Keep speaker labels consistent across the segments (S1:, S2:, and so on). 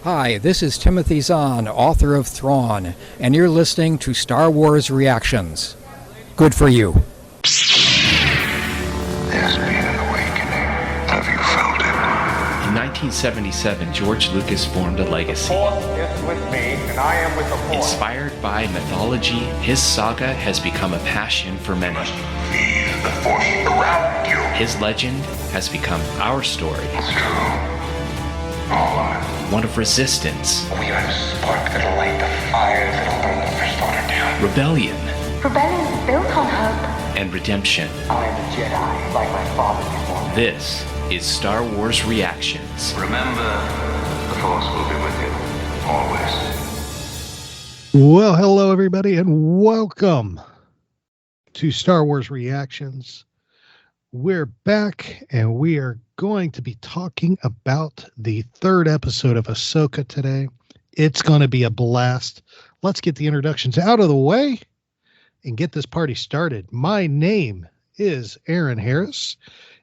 S1: Hi, this is Timothy Zahn, author of Thrawn, and you're listening to Star Wars Reactions. Good for you.
S2: There's been an awakening. Have you felt it?
S3: In 1977, George Lucas formed a legacy.
S4: The Force is with me, and I am with the Force.
S3: Inspired by mythology, his saga has become a passion for many.
S2: Feel the Force around you.
S3: His legend has become our story.
S2: It's true. All of it.
S3: One of resistance,
S2: We are the spark that'll light the fire that'll burn the First Order down.
S3: rebellion,
S5: Rebellion is built on hope.
S3: and redemption.
S4: I am a Jedi, like my father before me.
S3: This is Star Wars Reactions.
S2: Remember, the Force will be with you. Always.
S6: Well, hello, everybody, and welcome to Star Wars Reactions. We're back, and we are going to be talking about the third episode of Ahsoka today. It's going to be a blast. Let's get the introductions out of the way and get this party started. My name is Aaron Harris,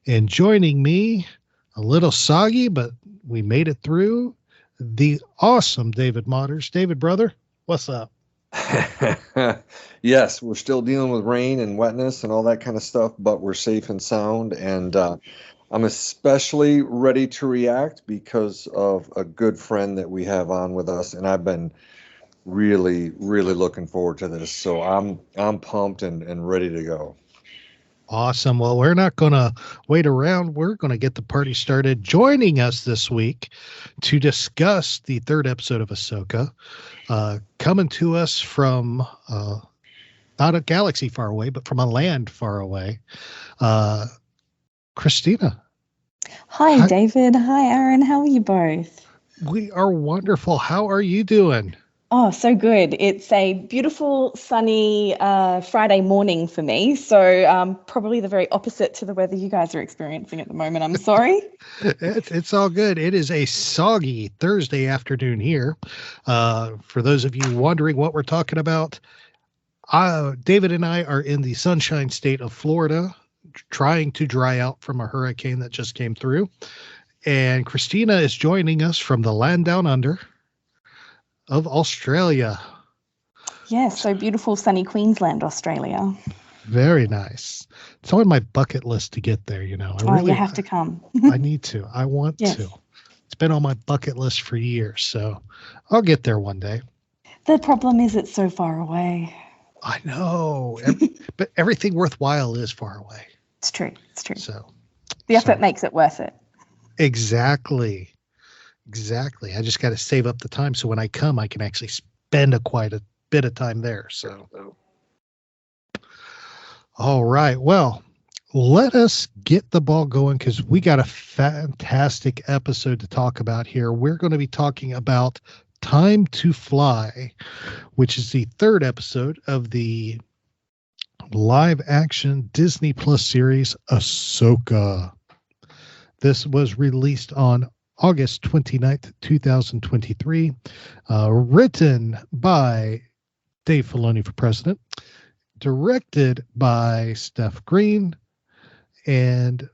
S6: and joining me, a little soggy, but we made it through, the awesome David Motters. David, brother, what's up?
S7: Yes, we're still dealing with rain and wetness and all that kind of stuff, but we're safe and sound. And I'm especially ready to react because of a good friend that we have on with us, and I've been really, really looking forward to this. So I'm pumped and ready to go.
S6: Awesome. Well, we're not going to wait around. We're going to get the party started. Joining us this week to discuss the third episode of Ahsoka, coming to us from not a galaxy far away, but from a land far away, Christina.
S8: Hi, David. Hi, Aaron. How are you both?
S6: We are wonderful. How are you doing?
S8: Oh, so good. It's a beautiful, sunny Friday morning for me. So probably the very opposite to the weather you guys are experiencing at the moment. I'm sorry.
S6: It's all good. It is a soggy Thursday afternoon here. For those of you wondering what we're talking about, David and I are in the sunshine state of Florida, trying to dry out from a hurricane that just came through. And Christina is joining us from the land down under of Australia.
S8: Yes, so beautiful, sunny Queensland, Australia.
S6: Very nice. It's on my bucket list to get there, you know.
S8: You have to come.
S6: I need to. I want
S8: Yes.
S6: to. It's been on my bucket list for years, so I'll get there one day.
S8: The problem is it's so far away.
S6: I know. But everything worthwhile is far away.
S8: It's true. It's true.
S6: So
S8: The effort makes it worth it.
S6: Exactly. I just got to save up the time so when I come, I can actually spend quite a bit of time there. So, all right. Well, let us get the ball going because we got a fantastic episode to talk about here. We're going to be talking about Time to Fly, which is the third episode of the live action Disney Plus series Ahsoka. This was released on August 29th, 2023, written by Dave Filoni for president, directed by Steph Green, and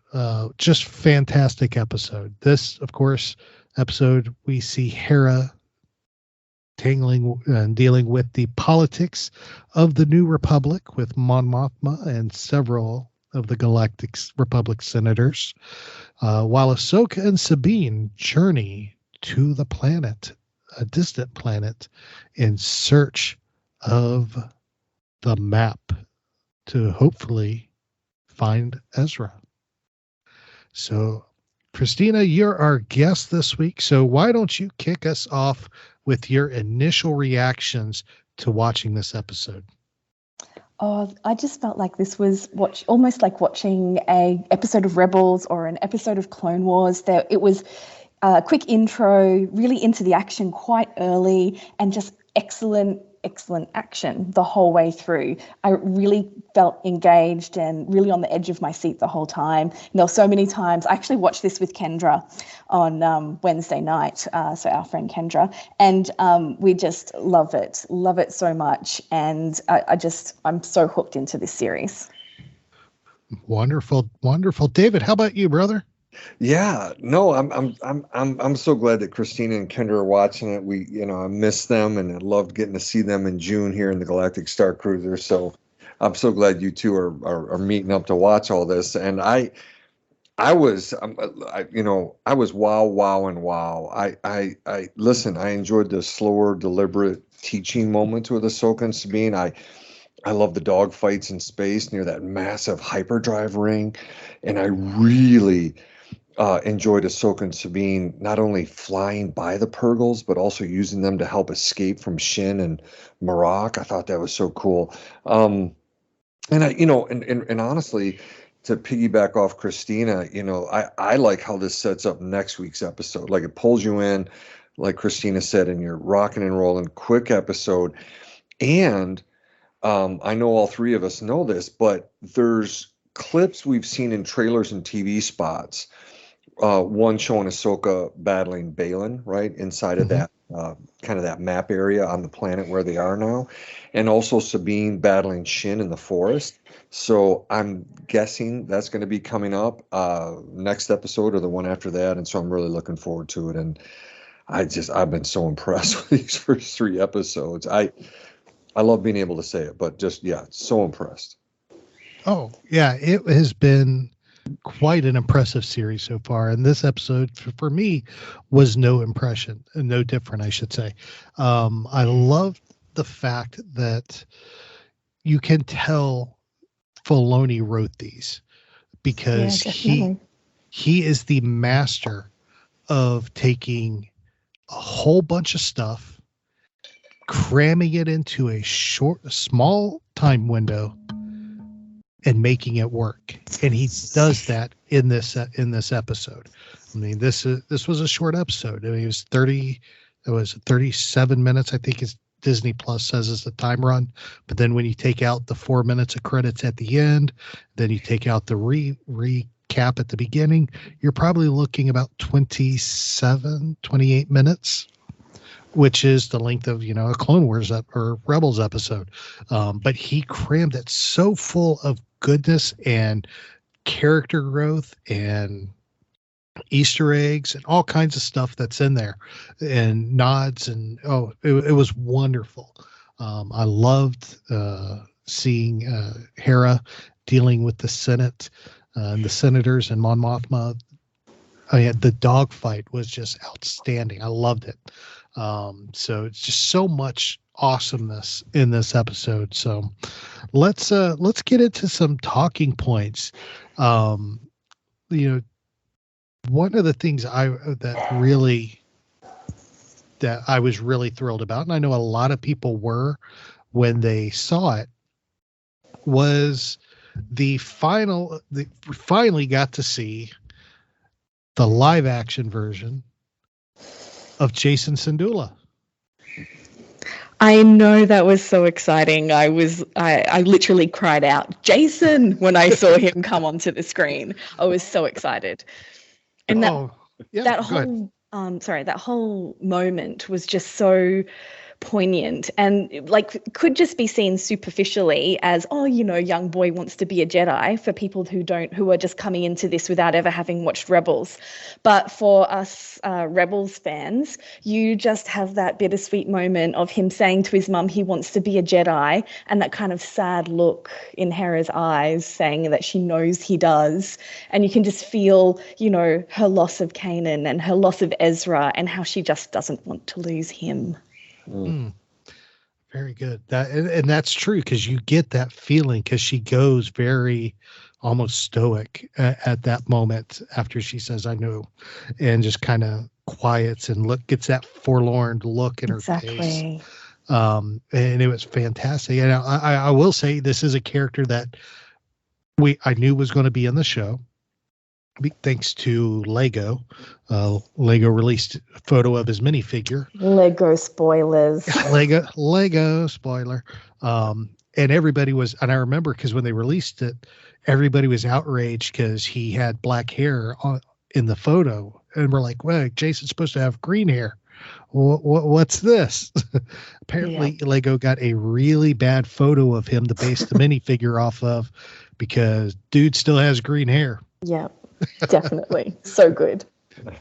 S6: just fantastic episode. This, of course, episode, we see Hera tangling and dealing with the politics of the New Republic with Mon Mothma and several of the Galactic Republic senators, while Ahsoka and Sabine journey to the planet, a distant planet, in search of the map to hopefully find Ezra. So, Christina, you're our guest this week, so why don't you kick us off with your initial reactions to watching this episode?
S8: Oh, I just felt like this was almost like watching a episode of Rebels or an episode of Clone Wars. It was a quick intro, really into the action quite early, and just excellent action the whole way through. I really felt engaged and really on the edge of my seat the whole time. And there were so many times. I actually watched this with Kendra on Wednesday night, so our friend Kendra, and we just love it so much. And I'm so hooked into this series.
S6: Wonderful. David, how about you, brother?
S7: Yeah, no, I'm so glad that Christina and Kendra are watching it. I missed them and I loved getting to see them in June here in the Galactic Star Cruiser. So I'm so glad you two are meeting up to watch all this. And I was, I was wow, wow, and wow. I listen. I enjoyed the slower, deliberate teaching moments with Ahsoka and Sabine. I love the dog fights in space near that massive hyperdrive ring, and I really enjoyed Ahsoka and Sabine not only flying by the Purgles, but also using them to help escape from Shin and Marok. I thought that was so cool. And and honestly, to piggyback off Christina, I like how this sets up next week's episode. Like it pulls you in, like Christina said, and you're rocking and rolling, quick episode. And I know all three of us know this, but there's clips we've seen in trailers and TV spots. One showing Ahsoka battling Balin, right, inside of that kind of that map area on the planet where they are now, and also Sabine battling Shin in the forest. So I'm guessing that's going to be coming up next episode or the one after that, and so I'm really looking forward to it. And I've been so impressed with these first three episodes. I love being able to say it, but just so impressed.
S6: Oh yeah, it has been quite an impressive series so far, and this episode for me was no different, I should say. I love the fact that you can tell Filoni wrote these because he is the master of taking a whole bunch of stuff, cramming it into a small time window, and making it work. And he does that in this episode. I mean, this was a short episode. I mean, it was 37 minutes, I think is Disney Plus says is the time run. But then when you take out the 4 minutes of credits at the end, then you take out the recap at the beginning, you're probably looking about 28 minutes, which is the length of, a Clone Wars or Rebels episode. But he crammed it so full of goodness and character growth and Easter eggs and all kinds of stuff that's in there and nods. And, it was wonderful. I loved seeing Hera dealing with the Senate and the senators and Mon Mothma. The dogfight was just outstanding. I loved it. So it's just so much awesomeness in this episode. So let's get into some talking points. One of the things that I was really thrilled about, and I know a lot of people were when they saw it, was we finally got to see the live action version of Jacen Syndulla.
S8: I know, that was so exciting. I literally cried out, Jacen, when I saw him come onto the screen. I was so excited. And that whole moment was just so poignant and could just be seen superficially as, young boy wants to be a Jedi, for people who are just coming into this without ever having watched Rebels. But for us Rebels fans, you just have that bittersweet moment of him saying to his mum he wants to be a Jedi, and that kind of sad look in Hera's eyes saying that she knows he does. And you can just feel, her loss of Kanan and her loss of Ezra and how she just doesn't want to lose him.
S6: Very good. And that's true, because you get that feeling, because she goes very almost stoic at that moment after she says I know, and just kind of quiets and gets that forlorn look in her face. And it was fantastic. And I will say, this is a character that I knew was going to be in the show, thanks to Lego. Lego released a photo of his minifigure.
S8: Lego spoilers.
S6: Lego spoiler. And everybody was, and I remember because when they released it, everybody was outraged because he had black hair in the photo. And we're like, well, Jason's supposed to have green hair. What's this? Apparently, Lego got a really bad photo of him to base the minifigure off of, because dude still has green hair.
S8: Yep. Definitely. So good.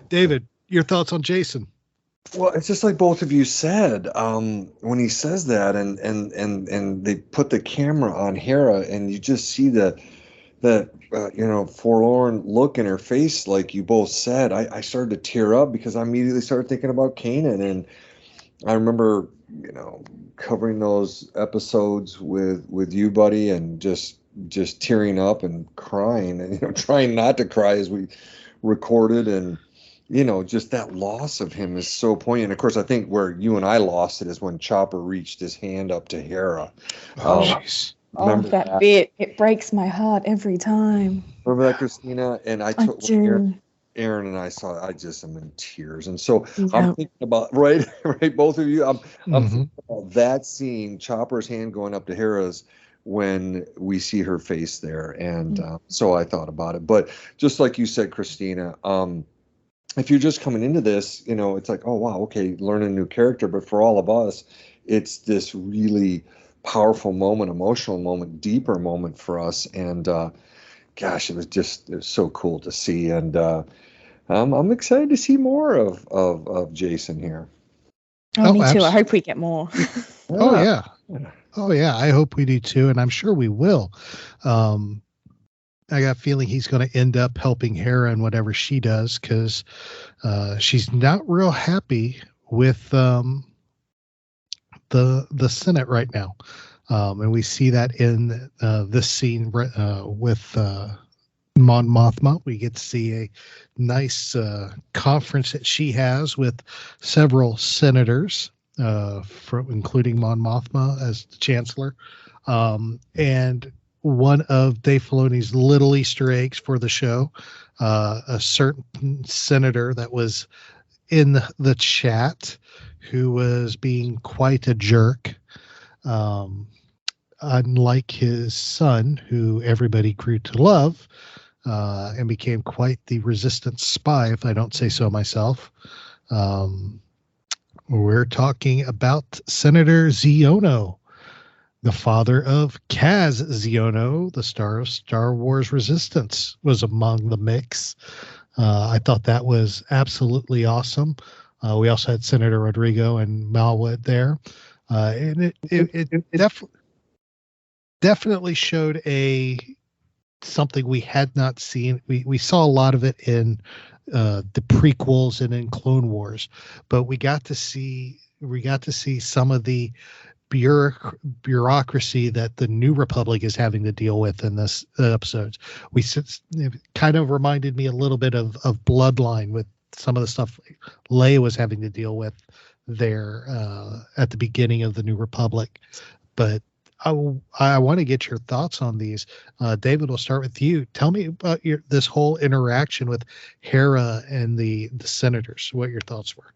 S6: David, your thoughts on Jacen?
S7: Well, it's just like both of you said. When he says that, and they put the camera on Hera, and you just see that forlorn look in her face, like you both said. I started to tear up because I immediately started thinking about Kanan, and I remember covering those episodes with you, buddy, and just tearing up and crying, and trying not to cry as we recorded, and just that loss of him is so poignant. Of course, I think where you and I lost it is when Chopper reached his hand up to Hera.
S6: Jeez.
S8: That bit, it breaks my heart every time.
S7: Remember that, Christina? And I took Aaron and I saw it. I just am in tears. And so I'm thinking about, right, both of you, I'm thinking about that scene, Chopper's hand going up to Hera's, when we see her face there. And so I thought about it. But just like you said, Christina, if you're just coming into this, it's like, oh, wow, okay, learn a new character. But for all of us, it's this really powerful moment, emotional moment, deeper moment for us. And gosh, it was so cool to see. And I'm excited to see more of Jacen here.
S8: Oh, me too. I hope we get more.
S6: Oh, yeah. Oh, yeah. I hope we do too. And I'm sure we will. I got a feeling he's going to end up helping Hera in whatever she does, because she's not real happy with the Senate right now. And we see that in this scene with Mon Mothma. We get to see a nice conference that she has with several senators, including Mon Mothma as the chancellor. And one of Dave Filoni's little Easter eggs for the show, a certain senator that was in the chat who was being quite a jerk, unlike his son, who everybody grew to love, and became quite the resistance spy, if I don't say so myself. We're talking about Senator Xiono, the father of Kaz Xiono, the star of Star Wars Resistance, was among the mix. I thought that was absolutely awesome. We also had Senator Rodrigo and Malwood there. And it definitely showed something we had not seen. We saw a lot of it in the prequels and in Clone Wars, but we got to see some of the bureaucracy that the New Republic is having to deal with in this episodes. It kind of reminded me a little bit of Bloodline, with some of the stuff Leia was having to deal with there at the beginning of the New Republic. But I want to get your thoughts on these. David, we'll start with you. Tell me about this whole interaction with Hera and the senators, what your thoughts were.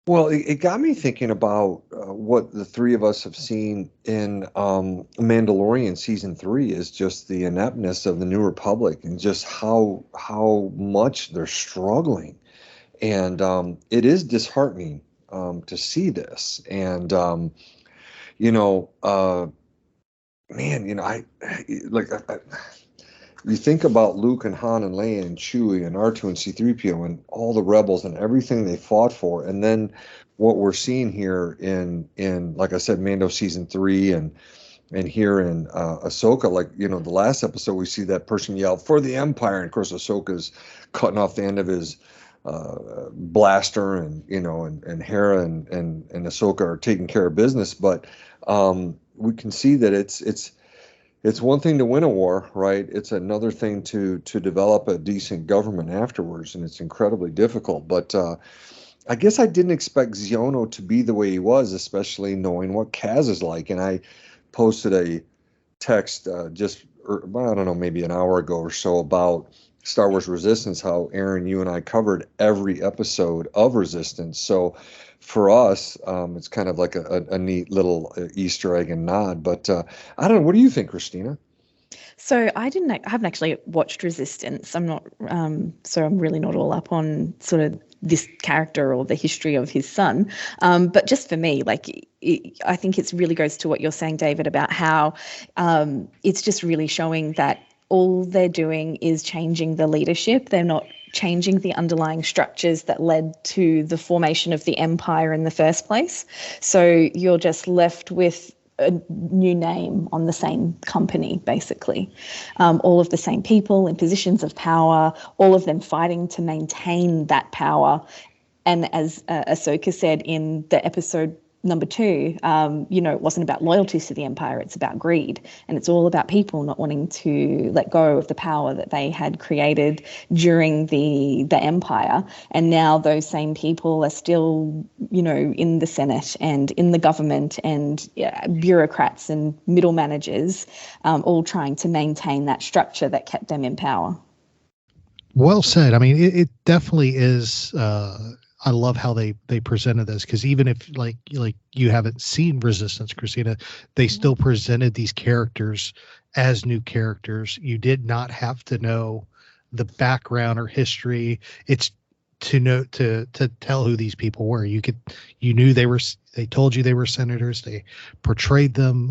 S7: Well, it got me thinking about what the three of us have seen in Mandalorian season 3 is just the ineptness of the New Republic, and just how much they're struggling. And it is disheartening to see this. And, you think about Luke and Han and Leia and Chewie and R2 and C-3PO and all the rebels and everything they fought for. And then what we're seeing here in like I said, Mando season 3 and here in Ahsoka, the last episode, we see that person yell for the Empire. And of course, Ahsoka's cutting off the end of his blaster, and Hera and Ahsoka are taking care of business. But we can see that it's one thing to win a war, right? It's another thing to develop a decent government afterwards, and it's incredibly difficult. But I guess I didn't expect Xiono to be the way he was, especially knowing what Kaz is like. And I posted a text maybe an hour ago or so about Star Wars Resistance, how Aaron, you and I covered every episode of Resistance. So for us, it's kind of like a neat little Easter egg and nod. But I don't know. What do you think, Christina?
S8: So I haven't actually watched Resistance. I'm not, so I'm really not all up on sort of this character or the history of his son. But just for me, I think it really goes to what you're saying, David, about how it's just really showing that all they're doing is changing the leadership. They're not changing the underlying structures that led to the formation of the empire in the first place. So you're just left with a new name on the same company, basically. All of the same people in positions of power, all of them fighting to maintain that power. And as Ahsoka said in the episode number 2, it wasn't about loyalty to the empire, it's about greed. And it's all about people not wanting to let go of the power that they had created during the empire. And now those same people are still, in the Senate and in the government and bureaucrats and middle managers, all trying to maintain that structure that kept them in power.
S6: Well said. I mean, it definitely is. I love how they presented this, because even if like you haven't seen Resistance, Christina, they still presented these characters as new characters. You did not have to know the background or history. It's to know to tell who these people were. You knew they told you they were senators. They portrayed them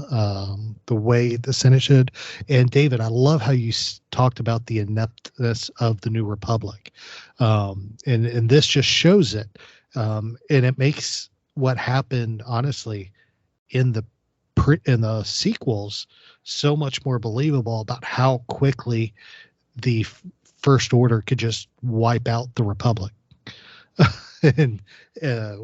S6: the way the Senate should. And David, I love how you talked about the ineptness of the New Republic. And this just shows it. And it makes what happened, honestly, in the sequels so much more believable about how quickly the First Order could just wipe out the Republic. And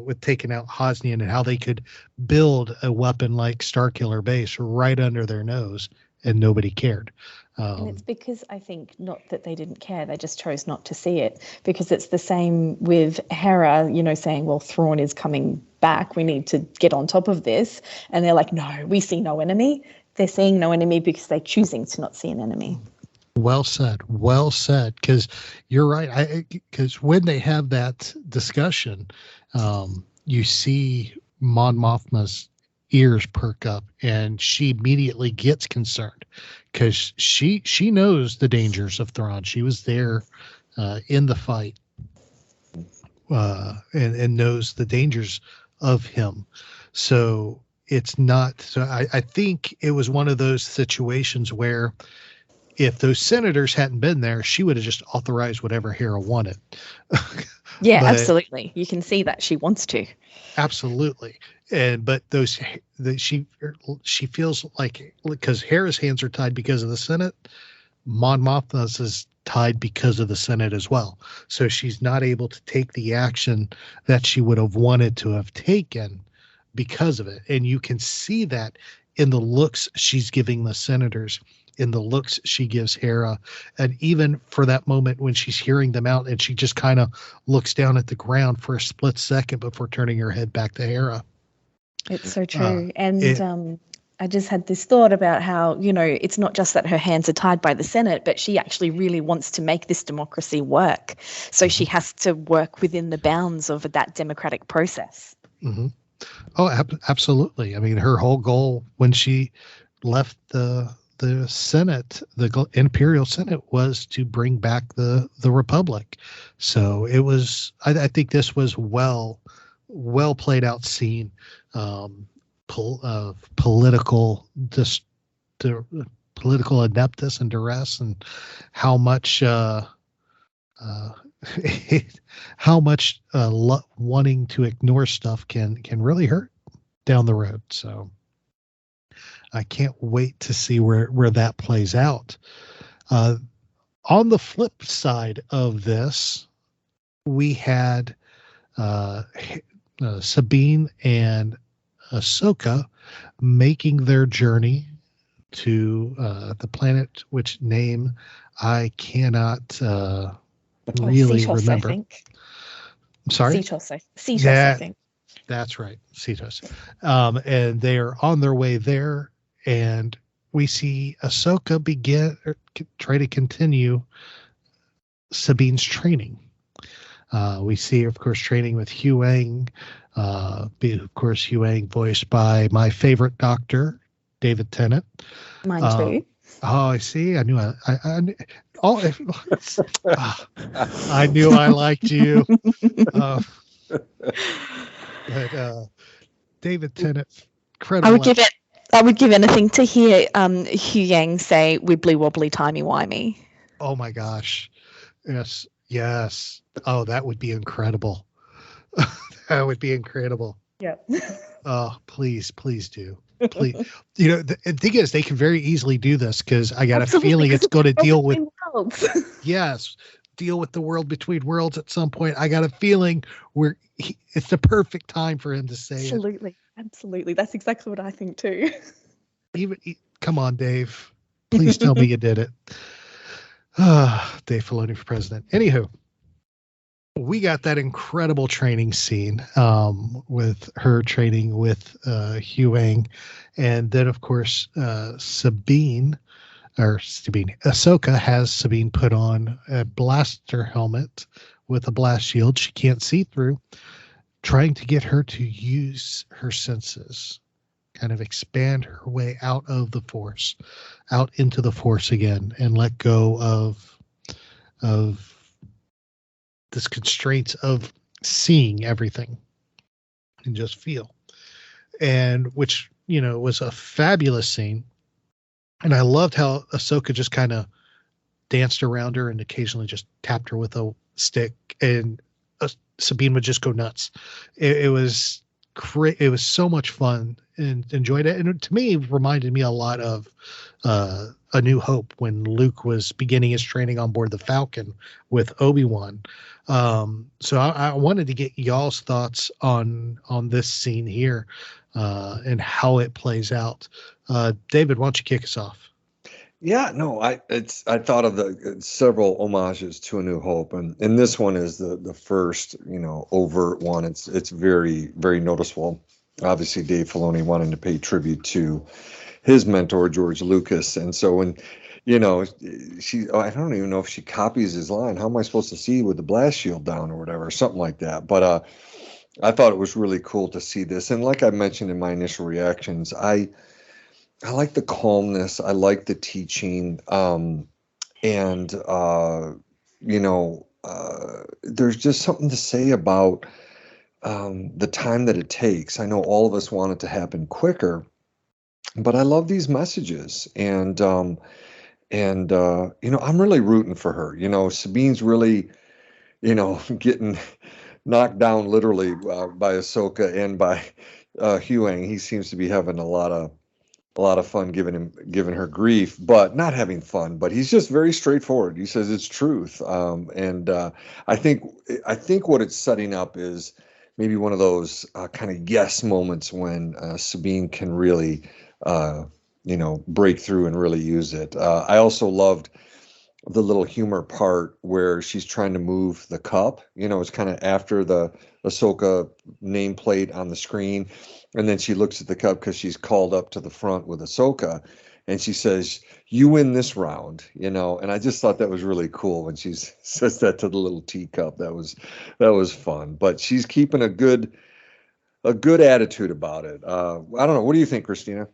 S6: with taking out Hosnian, and how they could build a weapon like Starkiller Base right under their nose and nobody cared.
S8: And it's because I think not that they didn't care, they just chose not to see it, because it's the same with Hera, saying, well, Thrawn is coming back, we need to get on top of this. And they're like, no, we see no enemy. They're seeing no enemy because they're choosing to not see an enemy.
S6: Well said. Because you're right. Because when they have that discussion, you see Mon Mothma's ears perk up, and she immediately gets concerned because she knows the dangers of Thrawn. She was there in the fight and knows the dangers of him. So it's not. So I think it was one of those situations where, if those senators hadn't been there, she would have just authorized whatever Hera wanted.
S8: Yeah, absolutely. You can see that she wants to.
S6: Absolutely. But she feels like, because Hera's hands are tied because of the Senate, Mon Mothma's is tied because of the Senate as well. So she's not able to take the action that she would have wanted to have taken because of it. And you can see that in the looks she's giving the senators, in the looks she gives Hera, and even for that moment when she's hearing them out and she just kind of looks down at the ground for a split second before turning her head back to Hera.
S8: It's so true. I just had this thought about how, it's not just that her hands are tied by the Senate, but she actually really wants to make this democracy work. So she has to work within the bounds of that democratic process.
S6: Mm-hmm. Oh, absolutely. I mean, her whole goal when she left the Senate, the Imperial Senate, was to bring back the Republic. So it was, I think this was well played out scene of political ineptness and duress, and how much wanting to ignore stuff can really hurt down the road. So I can't wait to see where that plays out. On the flip side of this, we had Sabine and Ahsoka making their journey to the planet, which name I cannot really
S8: Cetos,
S6: remember.
S8: I think.
S6: I'm sorry?
S8: Cetos, I think.
S6: That's right, Cetos. And they are on their way there, and we see Ahsoka try to continue Sabine's training. We see, of course, training with Huyang. Of course, Huyang voiced by my favorite doctor, David Tennant.
S8: Mine too.
S6: Oh, I see. I knew I knew I liked you. But David Tennant, incredible.
S9: I would give anything to hear Hu Yang say "wibbly wobbly timey wimey."
S6: Oh my gosh. Yes. Oh, that would be incredible. That would be incredible.
S8: Yeah.
S6: Oh, please do. Please. The thing is, they can very easily do this because I got a feeling it's going to deal with deal with the world between worlds at some point. I got a feeling it's the perfect time for him to say
S8: Absolutely. That's exactly what I think too.
S6: Come on, Dave. Please tell me you did it. Dave Filoni for president. Anywho, we got that incredible training scene with her training with Huang, and then of course Ahsoka has Sabine put on a blaster helmet with a blast shield she can't see through, trying to get her to use her senses, kind of expand her way out of the Force, out into the Force again, and let go of this constraints of seeing everything and just feel. And which, was a fabulous scene. And I loved how Ahsoka just kind of danced around her and occasionally just tapped her with a stick, and Sabine would just go nuts. It was it was so much fun and enjoyed it. And to me, it reminded me a lot of A New Hope when Luke was beginning his training on board the Falcon with Obi-Wan. So I wanted to get y'all's thoughts on this scene here and how it plays out. David, why don't you kick us off?
S7: Yeah, no, I thought of the several homages to A New Hope, and this one is the first, overt one. It's very, very noticeable. Obviously, Dave Filoni wanting to pay tribute to his mentor, George Lucas, and so when, I don't even know if she copies his line. How am I supposed to see with the blast shield down or whatever, something like that. But I thought it was really cool to see this, and like I mentioned in my initial reactions, I like the calmness. I like the teaching. There's just something to say about the time that it takes. I know all of us want it to happen quicker, but I love these messages. And I'm really rooting for her. Sabine's really, getting knocked down literally by Ahsoka and by Huang. He seems to be having a lot of fun giving her grief, but not having fun. But he's just very straightforward. He says it's truth. I think what it's setting up is maybe one of those kind of yes moments when Sabine can really, break through and really use it. I also loved the little humor part where she's trying to move the cup. It's kind of after the Ahsoka nameplate on the screen. And then she looks at the cup because she's called up to the front with Ahsoka, and she says, "You win this round," And I just thought that was really cool when she says that to the little teacup. That was fun. But she's keeping a good attitude about it. I don't know. What do you think, Christina?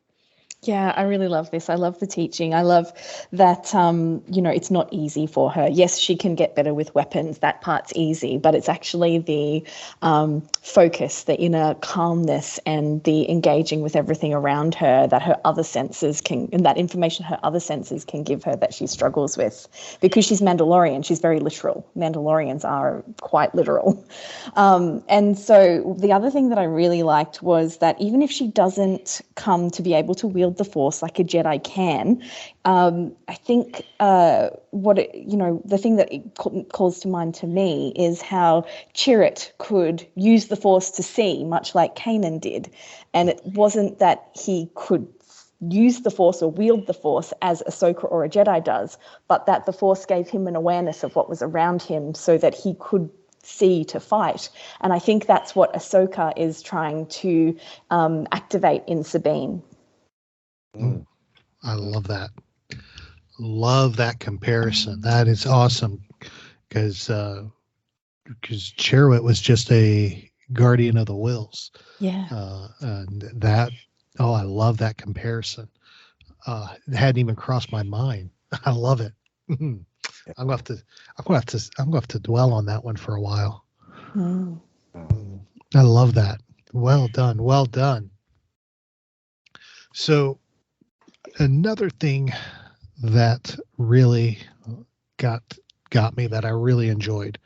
S8: Yeah, I really love this. I love the teaching. I love that, it's not easy for her. Yes, she can get better with weapons. That part's easy, but it's actually the focus, the inner calmness and the engaging with everything around her that her other senses and that information her other senses can give her that she struggles with. Because she's Mandalorian, she's very literal. Mandalorians are quite literal. And so the other thing that I really liked was that even if she doesn't come to be able to wield the Force like a Jedi can, I think the thing that it calls to mind to me is how Chirrut could use the Force to see, much like Kanan did. And it wasn't that he could use the Force or wield the Force as Ahsoka or a Jedi does, but that the Force gave him an awareness of what was around him so that he could see to fight. And I think that's what Ahsoka is trying to activate in Sabine.
S6: I love that. Love that comparison. That is awesome because Chirrut was just a guardian of the wills.
S8: Yeah.
S6: And that, I love that comparison. It hadn't even crossed my mind. I love it. I'm gonna have to dwell on that one for a while. I love that. Well done. So another thing that really got me, that I really enjoyed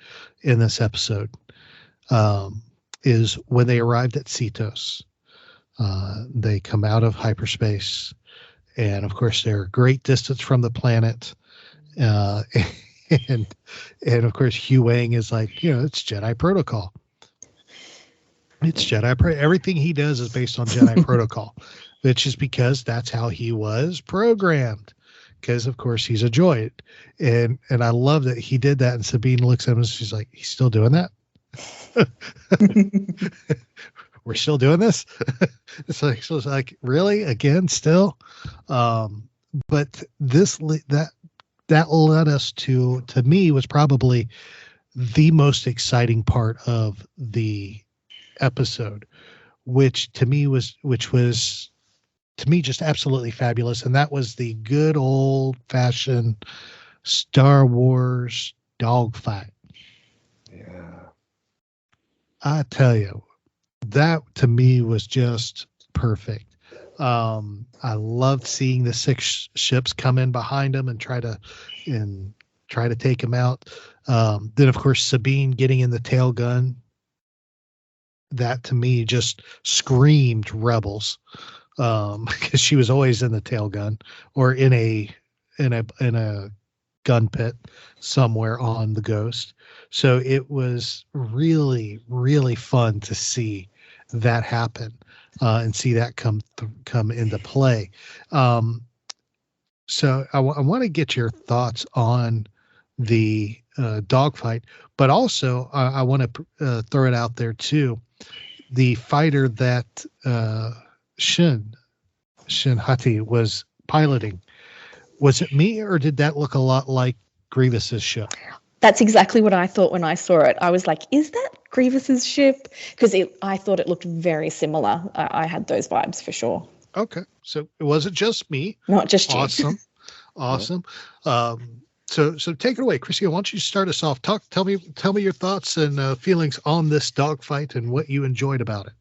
S6: in this episode, is when they arrived at Cetos. They come out of hyperspace, and of course they're a great distance from the planet. And of course Hugh Wang is like, it's Jedi protocol. It's everything he does is based on Jedi protocol, which is because that's how he was programmed. Because of course he's a droid, and I love that he did that. And Sabine looks at him and she's like, "He's still doing that? We're still doing this?" It's like really again still. But that led us to me was probably the most exciting part of the episode, which was just absolutely fabulous. And that was the good old fashioned Star Wars dogfight.
S7: Yeah.
S6: I tell you, that to me was just perfect. I loved seeing the 6 ships come in behind him and try to take him out. Then of course Sabine getting in the tail gun. That to me just screamed Rebels, because she was always in the tail gun or in a gun pit somewhere on the Ghost. So it was really, really fun to see that happen, and see that come into play. So I want to get your thoughts on the dogfight, but also I want to throw it out there too. The fighter that Shin Hati was piloting, was it me, or did that look a lot like Grievous's ship?
S9: That's exactly what I thought when I saw it. I was like, is that Grievous's ship? Because I thought it looked very similar. I had those vibes for sure.
S6: Okay, so it wasn't just me.
S9: Not just you.
S6: Awesome. So take it away, Christina. Why don't you start us off? Tell me your thoughts and feelings on this dogfight and what you enjoyed about it.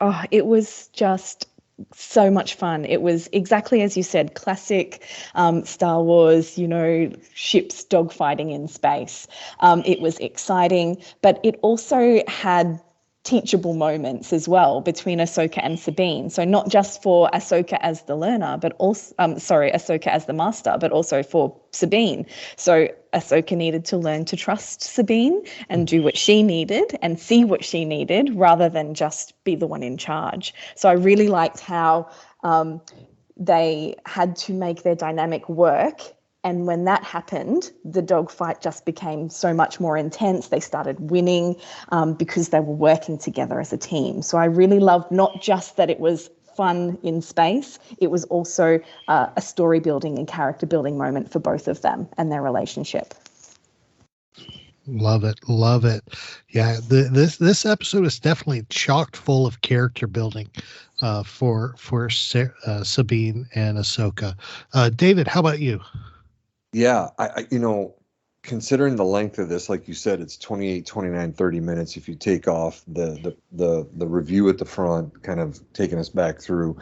S9: Oh, it was just so much fun. It was exactly as you said, classic Star Wars, ships dogfighting in space. It was exciting, but it also had teachable moments as well between Ahsoka and Sabine. So not just for Ahsoka as the learner, but also, Ahsoka as the master, but also for Sabine. So Ahsoka needed to learn to trust Sabine and do what she needed and see what she needed rather than just be the one in charge. So I really liked how they had to make their dynamic work. And when that happened, the dogfight just became so much more intense. They started winning because they were working together as a team. So I really loved not just that it was fun in space, it was also a story building and character building moment for both of them and their relationship.
S6: Love it. Yeah, this episode is definitely chock full of character building for Sabine and Ahsoka. David, how about you?
S7: Yeah, I considering the length of this, like you said, it's 28, 29, 30 minutes. If you take off the review at the front, kind of taking us back through,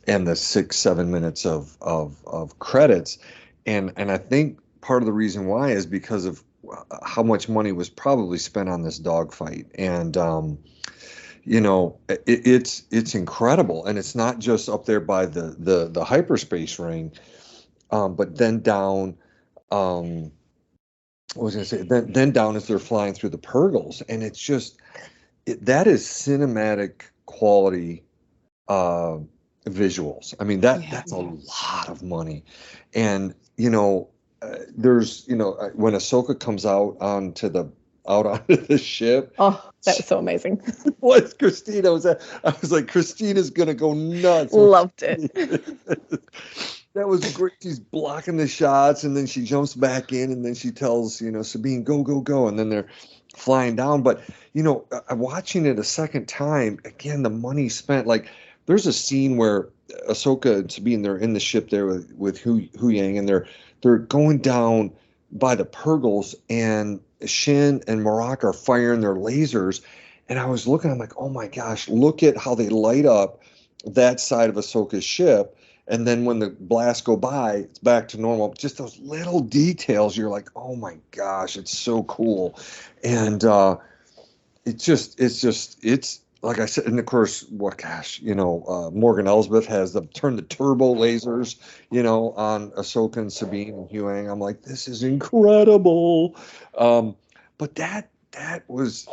S7: and the 6-7 minutes of credits, and I think part of the reason why is because of how much money was probably spent on this dogfight, and it's incredible, and it's not just up there by the hyperspace ring. But then down, what was I going to say? Then down as they're flying through the Purgles, and it's just that is cinematic quality visuals. I mean that's a lot of money, and there's when Ahsoka comes out onto the ship.
S9: Oh, that was so amazing.
S7: What Christina was at? I was like, Christina's gonna go nuts.
S9: Loved it.
S7: That was great. She's blocking the shots, and then she jumps back in, and then she tells, Sabine, go, go, go. And then they're flying down. But, watching it a second time, again, the money spent. Like, there's a scene where Ahsoka and Sabine, they're in the ship there with Hu Yang, and they're going down by the Purgles, and Shin and Marok are firing their lasers. And I was looking, I'm like, oh my gosh, look at how they light up that side of Ahsoka's ship. And then when the blasts go by, it's back to normal. Just those little details, you're like, oh my gosh, it's so cool. And it's like I said, and of course, Morgan Elsbeth has turned the turbo lasers, on Ahsoka and Sabine and Huang. I'm like, this is incredible. But that was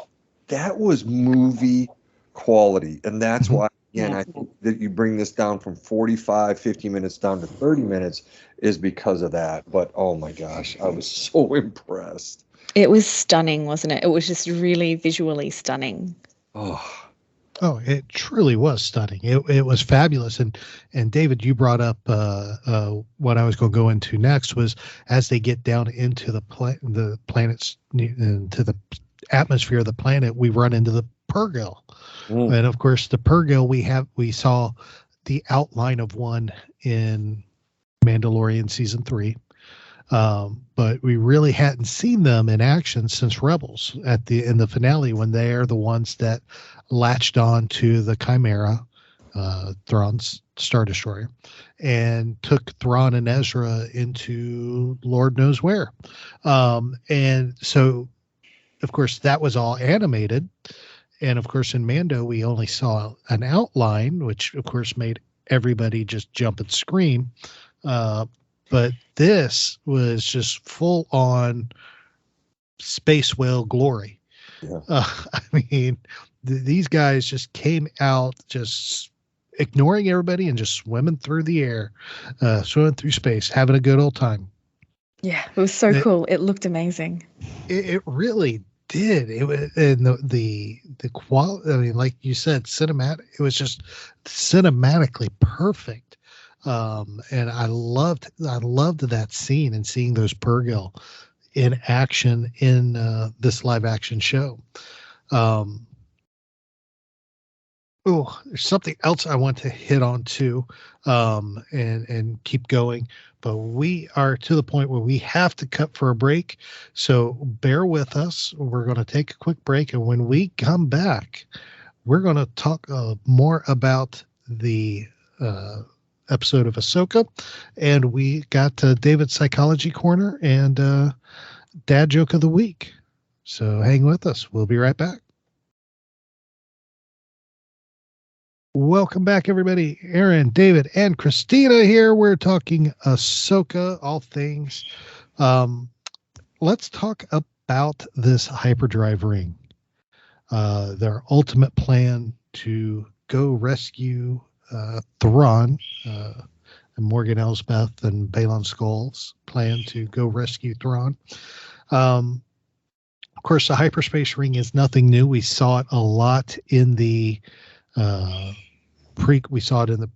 S7: movie quality. And that's why, again, I think that you bring this down from 45, 50 minutes down to 30 minutes is because of that. But oh my gosh, I was so impressed.
S9: It was stunning, wasn't it? It was just really visually stunning.
S6: Oh, it truly was stunning. It was fabulous. And David, you brought up what I was going to go into next was as they get down into the planets, into the atmosphere of the planet, we run into the Purrgil. And of course, the Purrgil, we saw the outline of one in Mandalorian season 3. But we really hadn't seen them in action since Rebels in the finale, when they are the ones that latched on to the Chimera, Thrawn's Star Destroyer, and took Thrawn and Ezra into Lord knows where. And so, of course, that was all animated. And of course, in Mando, we only saw an outline, which of course made everybody just jump and scream. But this was just full on space whale glory. Yeah. I mean, these guys just came out just ignoring everybody and just swimming through the air, swimming through space, having a good old time.
S9: Yeah, it was so cool. It looked amazing.
S6: It really did. It was, and the quality. I mean, like you said, cinematic. It was just cinematically perfect. And I loved that scene and seeing those Purrgil in action in this live action show. There's something else I want to hit on too, and keep going, but we are to the point where we have to cut for a break. So bear with us. We're going to take a quick break. And when we come back, we're going to talk more about the, episode of Ahsoka, and we got David's Psychology Corner and Dad Joke of the Week. So hang with us. We'll be right back. Welcome back, everybody. Aaron, David, and Christina here. We're talking Ahsoka, all things. Let's talk about this hyperdrive ring. Their ultimate plan to go rescue Thrawn, and Morgan Elsbeth and Balon Skull's plan to go rescue Thrawn. Of course, the hyperspace ring is nothing new. We saw it a lot in the we saw it in the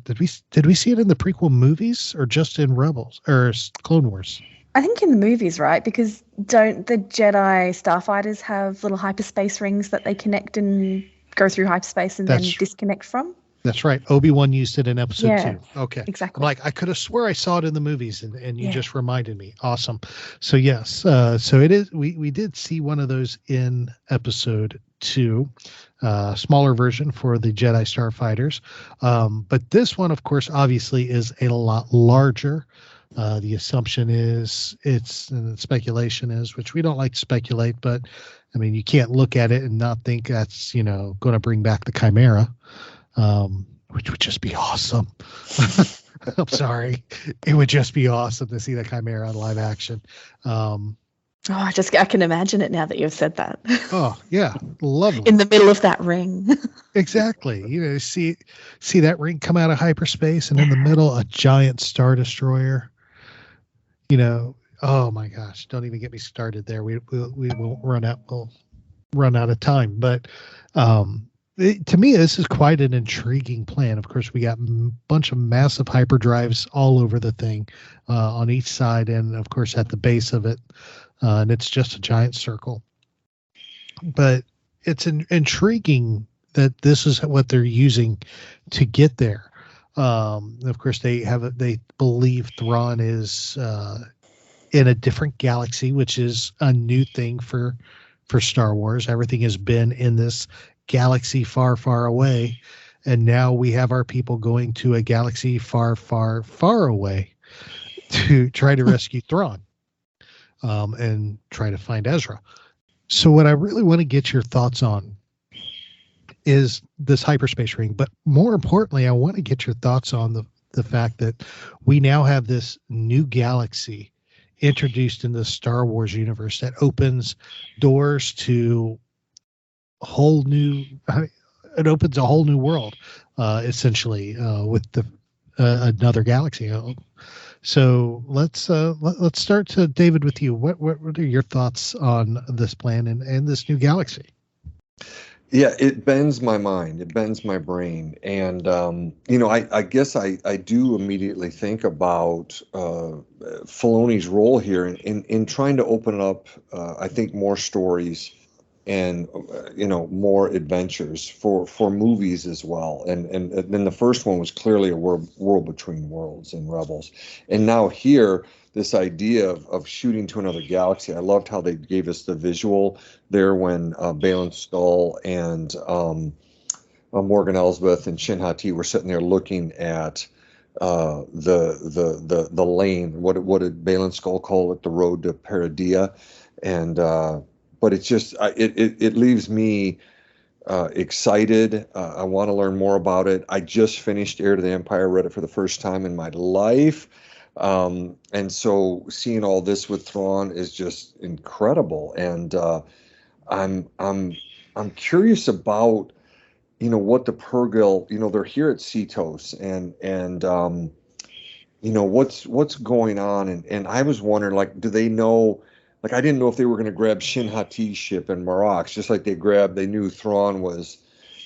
S6: did we see it in the prequel movies or just in Rebels or Clone Wars?
S9: I think in the movies, right? Because don't the Jedi starfighters have little hyperspace rings that they connect and go through hyperspace and then disconnect from?
S6: That's right. Obi-Wan used it in episode 2. Okay.
S9: Exactly.
S6: I'm like, I could have swore I saw it in the movies and you just reminded me. Awesome. So yes. So it is, we did see one of those in episode 2, smaller version for the Jedi starfighters. But this one, of course, obviously is a lot larger. The assumption is and the speculation is, which we don't like to speculate, but I mean, you can't look at it and not think that's, going to bring back the Chimera. Which would just be awesome. I'm sorry. It would just be awesome to see the Chimera in live action.
S9: I can imagine it now that you've said that.
S6: Oh yeah. Lovely.
S9: In the middle of that ring.
S6: Exactly. See that ring come out of hyperspace and in the middle, a giant Star Destroyer. Oh my gosh. Don't even get me started there. We won't run out. We'll run out of time, but, to me, this is quite an intriguing plan. Of course, we got a bunch of massive hyperdrives all over the thing, on each side, and of course at the base of it, and it's just a giant circle. But it's intriguing that this is what they're using to get there. Of course, they believe Thrawn is in a different galaxy, which is a new thing for Star Wars. Everything has been in this galaxy far, far away. and now we have our people going to a galaxy far, far, far away to try to rescue Thrawn, and try to find Ezra. So what I really want to get your thoughts on is this hyperspace ring, but more importantly, I want to get your thoughts on the fact that we now have this new galaxy introduced in the Star Wars universe that opens doors to it opens a whole new world, essentially, with another galaxy. So let's start to David with you. What are your thoughts on this plan and this new galaxy?
S7: Yeah, it bends my mind. It bends my brain. And, I guess I do immediately think about Filoni's role here in trying to open up, I think, more stories and, more adventures for movies as well. And then the first one was clearly a world between worlds in Rebels. And now here, this idea of shooting to another galaxy. I loved how they gave us the visual there when Baylan Skoll and Morgan Elsbeth and Shin Hati were sitting there looking at the lane. What did Baylan Skoll call it? The road to Paradia. And but it's just it leaves me excited. I want to learn more about it. I just finished Heir to the Empire, read it for the first time in my life. And so seeing all this with Thrawn is just incredible. And I'm curious about, what the Purrgil, they're here at Cetos and what's going on. And I was wondering, like, do they know, like, I didn't know if they were going to grab Shin Hati's ship and Marok's, just like they knew Thrawn was,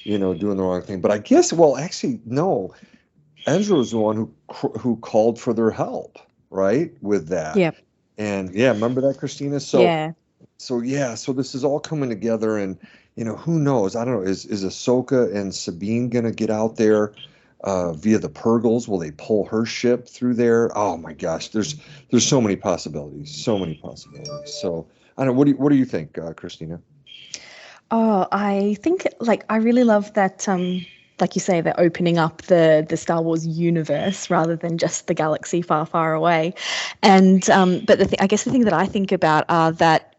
S7: doing the wrong thing. But I guess, well, actually, no. Ezra was the one who called for their help, right? With that.
S9: Yep.
S7: And remember that, Christina? So this is all coming together, and who knows? I don't know. Is Ahsoka and Sabine gonna get out there via the Purrgils? Will they pull her ship through there? Oh my gosh, there's so many possibilities. So many possibilities. So I don't know. What do you think, Christina?
S9: Oh, I think I really love that. Like you say, they're opening up the Star Wars universe rather than just the galaxy far, far away. And but I guess the thing that I think about are that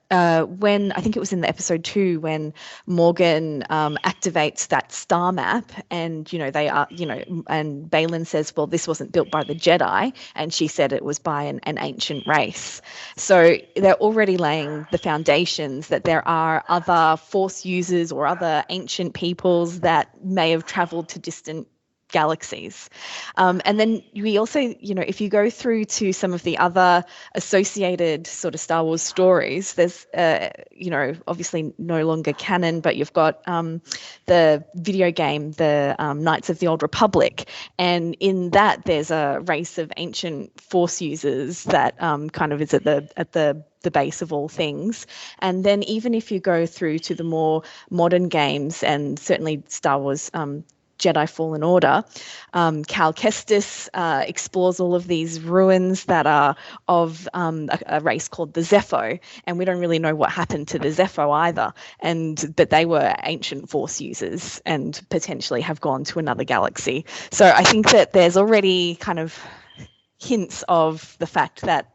S9: when I think it was in the episode 2 when Morgan activates that star map, and they are and Baylan says, well, this wasn't built by the Jedi, and she said it was by an ancient race. So they're already laying the foundations that there are other Force users or other ancient peoples that may have traveled to distant galaxies. And then we also, if you go through to some of the other associated sort of Star Wars stories, there's, obviously no longer canon, but you've got the video game, the Knights of the Old Republic. And in that, there's a race of ancient Force users that kind of is at the base of all things. And then even if you go through to the more modern games, and certainly Star Wars Jedi Fallen Order, Cal Kestis explores all of these ruins that are of a race called the Zepho, and we don't really know what happened to the Zepho either. But they were ancient Force users and potentially have gone to another galaxy. So I think that there's already kind of hints of the fact that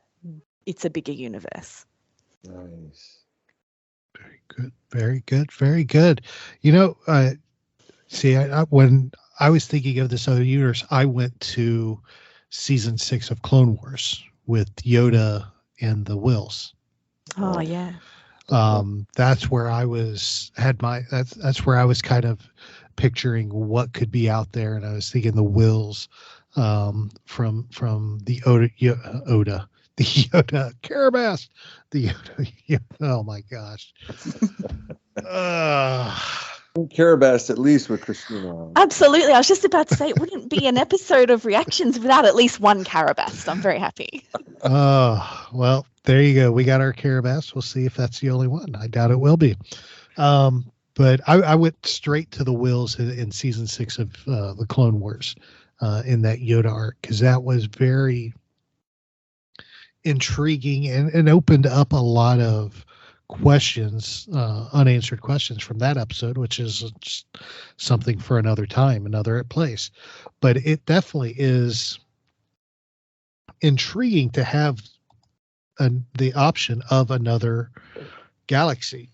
S9: it's a bigger universe.
S7: Nice.
S6: Very good. Very good. Very good. See, when I was thinking of this other universe, I went to season 6 of Clone Wars with Yoda and the Wills.
S9: Oh yeah.
S6: That's where I was that's where I was kind of picturing what could be out there, and I was thinking the Wills from the Yoda, the Yoda Carabas, the Yoda. Oh my gosh.
S7: Carabas, at least with Christina.
S9: Absolutely. I was just about to say it wouldn't be an episode of Reactions without at least one Carabas. I'm very happy.
S6: Well, there you go. We got our Carabas. We'll see if that's the only one. I doubt it will be. But I went straight to the Wills in season 6 of the Clone Wars in that Yoda arc, because that was very intriguing and opened up a lot of questions, unanswered questions from that episode, which is just something for another time, another place. But it definitely is intriguing to have the option of another galaxy.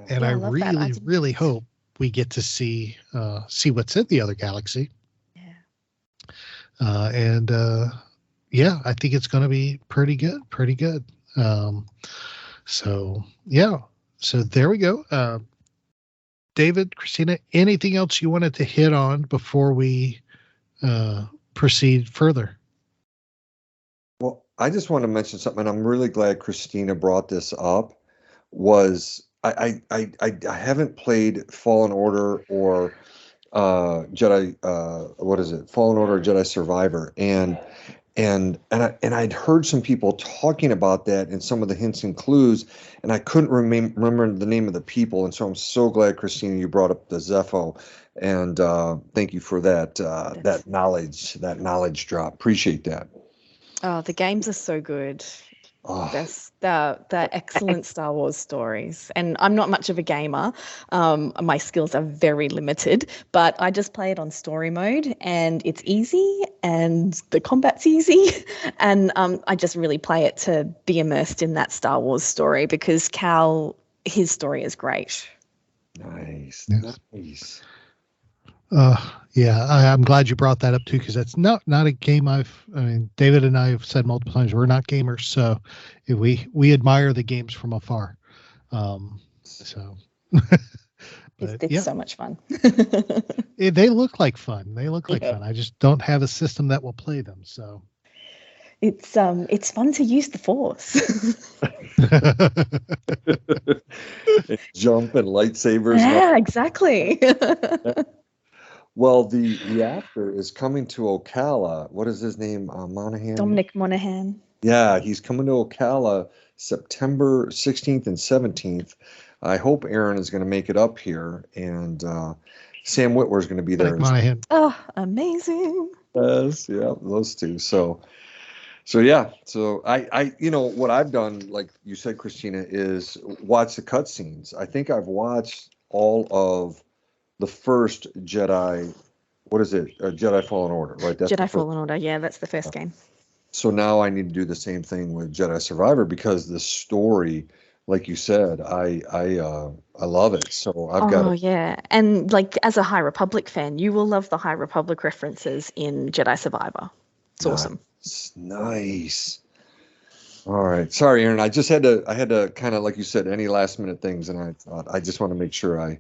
S6: And I really, really hope we get to see what's in the other galaxy. Yeah. I think it's going to be pretty good. So there we go. David, Christina, anything else you wanted to hit on before we proceed further?
S7: Well, I just want to mention something, and I'm really glad Christina brought this up. Was I haven't played Fallen Order or Jedi, what is it? Fallen Order or Jedi Survivor, and I'd heard some people talking about that and some of the hints and clues, and I couldn't remember the name of the people, and so I'm so glad, Christina, you brought up the Zepho, and thank you for that knowledge drop. Appreciate that.
S9: Oh, the games are so good.
S7: Oh.
S9: They're excellent Star Wars stories. And I'm not much of a gamer. My skills are very limited, but I just play it on story mode, and it's easy and the combat's easy. And I just really play it to be immersed in that Star Wars story because Cal, his story is great.
S7: Nice. Nice.
S6: Yeah, I'm glad you brought that up too, because that's not a game David and I have said multiple times, we're not gamers, so we admire the games from afar. It's
S9: so much fun.
S6: They look like fun. Fun. I just don't have a system that will play them, so.
S9: It's fun to use the Force.
S7: Jump and lightsabers.
S9: Yeah, exactly.
S7: Well, the actor is coming to Ocala. What is his name? Monaghan?
S9: Dominic Monaghan.
S7: Yeah, he's coming to Ocala September 16th and 17th. I hope Aaron is going to make it up here, and Sam Witwer is going to be there.
S6: Monaghan.
S9: Oh, amazing.
S7: Yes, yeah, those two. So yeah. So I what I've done, like you said, Christina, is watch the cutscenes. I think I've watched all of the first Jedi, what is it? Jedi Fallen Order, right? That's
S9: Jedi Fallen Order, yeah, that's the first game.
S7: So now I need to do the same thing with Jedi Survivor because the story, like you said, I love it. So I've got.
S9: Oh yeah, and like as a High Republic fan, you will love the High Republic references in Jedi Survivor. It's awesome.
S7: Nice. All right, sorry, Aaron. I had to kind of, like you said, any last minute things, and I thought I just want to make sure I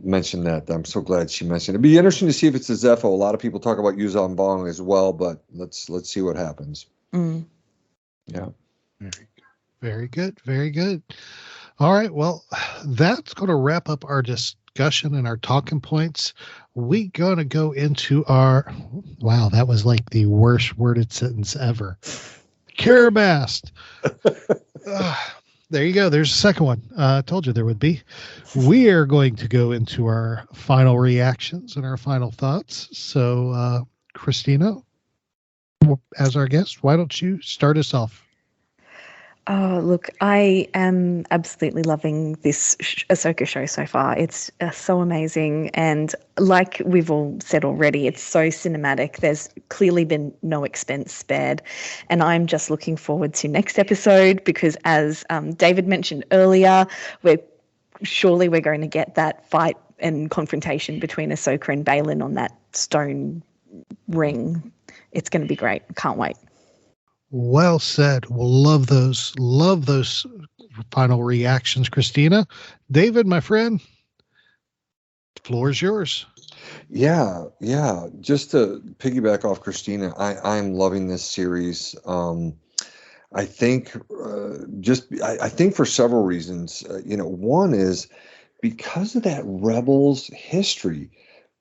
S7: mention that. I'm so glad she mentioned it. It'd be interesting to see if it's a Zepho. A lot of people talk about Yuzhan Vong as well, but let's see what happens. Yeah.
S6: Very good. Very good. All right. Well, that's going to wrap up our discussion and our talking points. We're going to go into our, wow, that was like the worst worded sentence ever. Carabast. There you go. There's a second one. I told you there would be. We are going to go into our final reactions and our final thoughts. So, Christina, as our guest, why don't you start us off?
S9: Oh, look, I am absolutely loving this Ahsoka show so far. It's so amazing. And like we've all said already, it's so cinematic. There's clearly been no expense spared. And I'm just looking forward to next episode because as David mentioned earlier, we're going to get that fight and confrontation between Ahsoka and Baylan on that stone ring. It's going to be great. Can't wait.
S6: Well said. We'll love those final reactions, Christina. David, my friend, the floor is yours.
S7: Yeah. Just to piggyback off Christina, I'm loving this series. I think I think for several reasons. One is because of that Rebels history.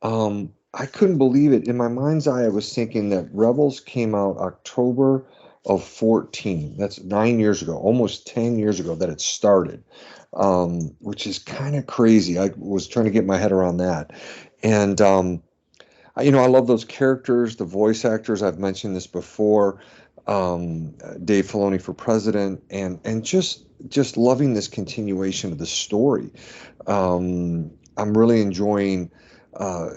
S7: I couldn't believe it. In my mind's eye, I was thinking that Rebels came out October of 14. That's 9 years ago, almost 10 years ago that it started, which is kind of crazy. I was trying to get my head around that. And, I love those characters, the voice actors. I've mentioned this before. Dave Filoni for president, and just loving this continuation of the story. I'm really enjoying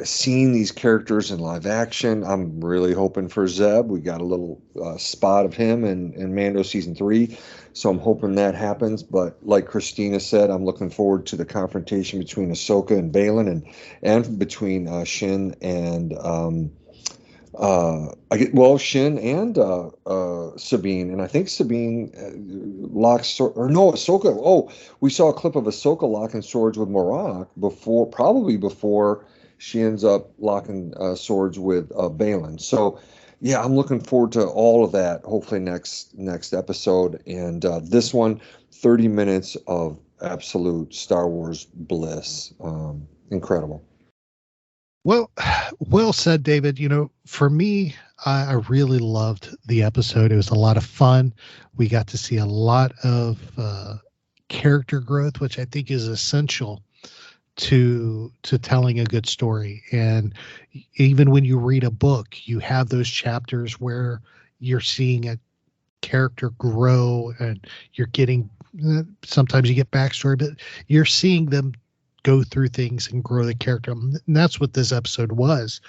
S7: seeing these characters in live action. I'm really hoping for Zeb. We got a little spot of him in Mando season 3, so I'm hoping that happens. But like Christina said, I'm looking forward to the confrontation between Ahsoka and Baylan, and between Shin and Shin and Sabine, and I think Sabine locks or no, Ahsoka. Oh, we saw a clip of Ahsoka locking swords with Morak probably before she ends up locking swords with Baylan. So, yeah, I'm looking forward to all of that. Hopefully next episode, and this one, 30 minutes of absolute Star Wars bliss. Incredible.
S6: Well said, David. For me, I really loved the episode. It was a lot of fun. We got to see a lot of character growth, which I think is essential to telling a good story. And even when you read a book, you have those chapters where you're seeing a character grow, and you're getting, sometimes you get backstory, but you're seeing them go through things and grow the character. And that's what this episode was.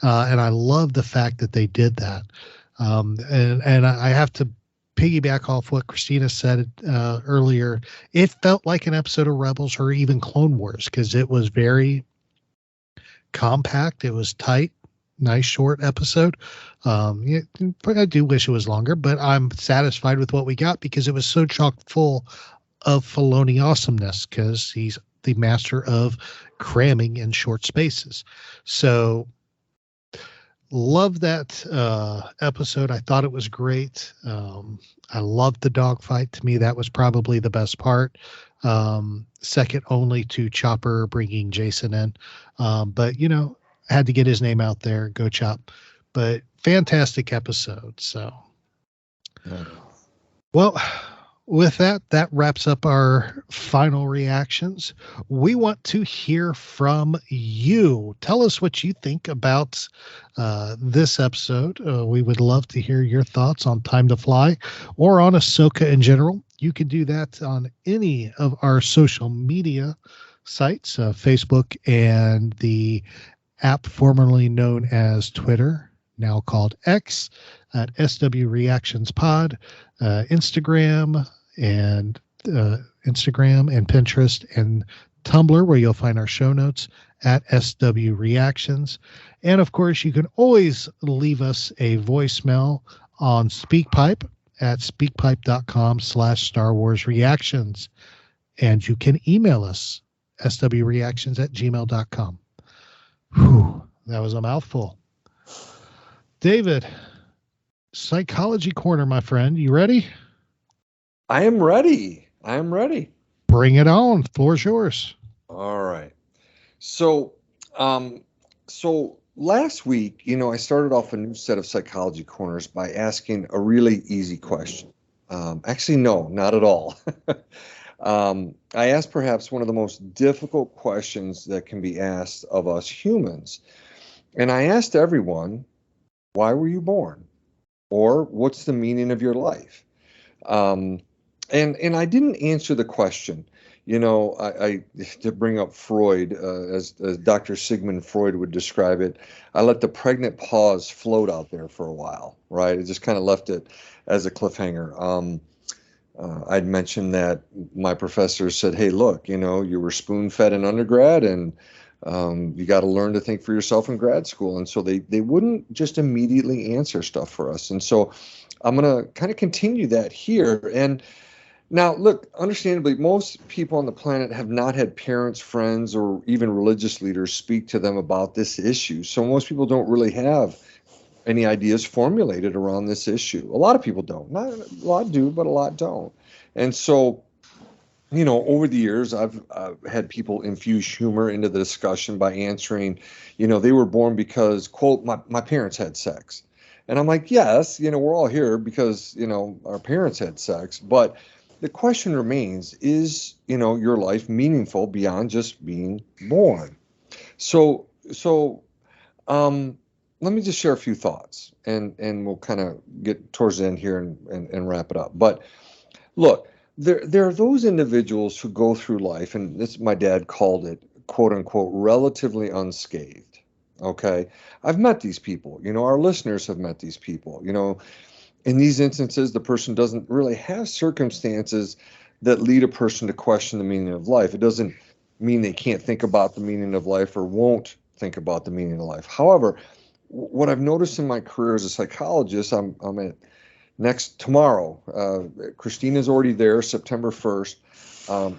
S6: And I love the fact that they did that. And I have to piggyback off what Christina said earlier. It felt like an episode of Rebels or even Clone Wars, because it was very compact. It was tight, nice short episode. I do wish it was longer, but I'm satisfied with what we got, because it was so chock full of Filoni awesomeness, because he's the master of cramming in short spaces. So love that episode. I thought it was great. I loved the dogfight. To me, that was probably the best part. Second only to Chopper bringing Jacen in. But, had to get his name out there. Go Chop. But fantastic episode. So, well, with that wraps up our final reactions. We want to hear from you. Tell us what you think about this episode. We would love to hear your thoughts on Time to Fly or on Ahsoka in general. You can do that on any of our social media sites, Facebook and the app formerly known as Twitter, now called X, at SW Reactions Pod, Instagram and Pinterest and Tumblr, where you'll find our show notes at SW Reactions. And of course, you can always leave us a voicemail on SpeakPipe at speakpipe.com/Star Wars Reactions. And you can email us, swreactions@gmail.com. Whew, that was a mouthful. David, Psychology Corner, my friend. You ready?
S7: I am ready.
S6: Bring it on. The floor is yours.
S7: All right. So last week, I started off a new set of Psychology Corners by asking a really easy question. Actually, no, not at all. I asked perhaps one of the most difficult questions that can be asked of us humans. And I asked everyone, why were you born? Or what's the meaning of your life? And I didn't answer the question. I to bring up Freud, as Dr. Sigmund Freud would describe it, I let the pregnant pause float out there for a while, right? It just kind of left it as a cliffhanger. I'd mentioned that my professor said, hey, look, you were spoon-fed in undergrad, and you got to learn to think for yourself in grad school. And so they wouldn't just immediately answer stuff for us. And so I'm going to kind of continue that here. And now, look, understandably, most people on the planet have not had parents, friends, or even religious leaders speak to them about this issue. So most people don't really have any ideas formulated around this issue. A lot of people don't. Not a lot do, but a lot don't. And so, over the years, I've had people infuse humor into the discussion by answering, they were born because, quote, my parents had sex. And I'm like, yes, we're all here because, our parents had sex. But the question remains, is, your life meaningful beyond just being born? So, let me just share a few thoughts, and we'll kind of get towards the end here and wrap it up. But look, there are those individuals who go through life, and this, my dad called it, quote unquote, relatively unscathed. Okay. I've met these people, our listeners have met these people, in these instances, the person doesn't really have circumstances that lead a person to question the meaning of life. It doesn't mean they can't think about the meaning of life or won't think about the meaning of life. However, what I've noticed in my career as a psychologist, I'm at tomorrow, Christina's already there, September 1st.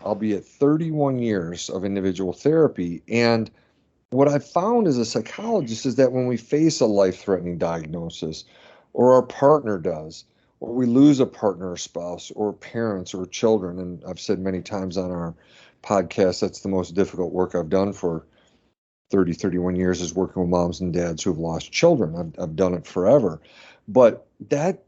S7: I'll be at 31 years of individual therapy. And what I've found as a psychologist is that when we face a life-threatening diagnosis, or our partner does, or we lose a partner or spouse or parents or children, and I've said many times on our podcast, that's the most difficult work I've done for 31 years, is working with moms and dads who have lost children. I've done it forever. But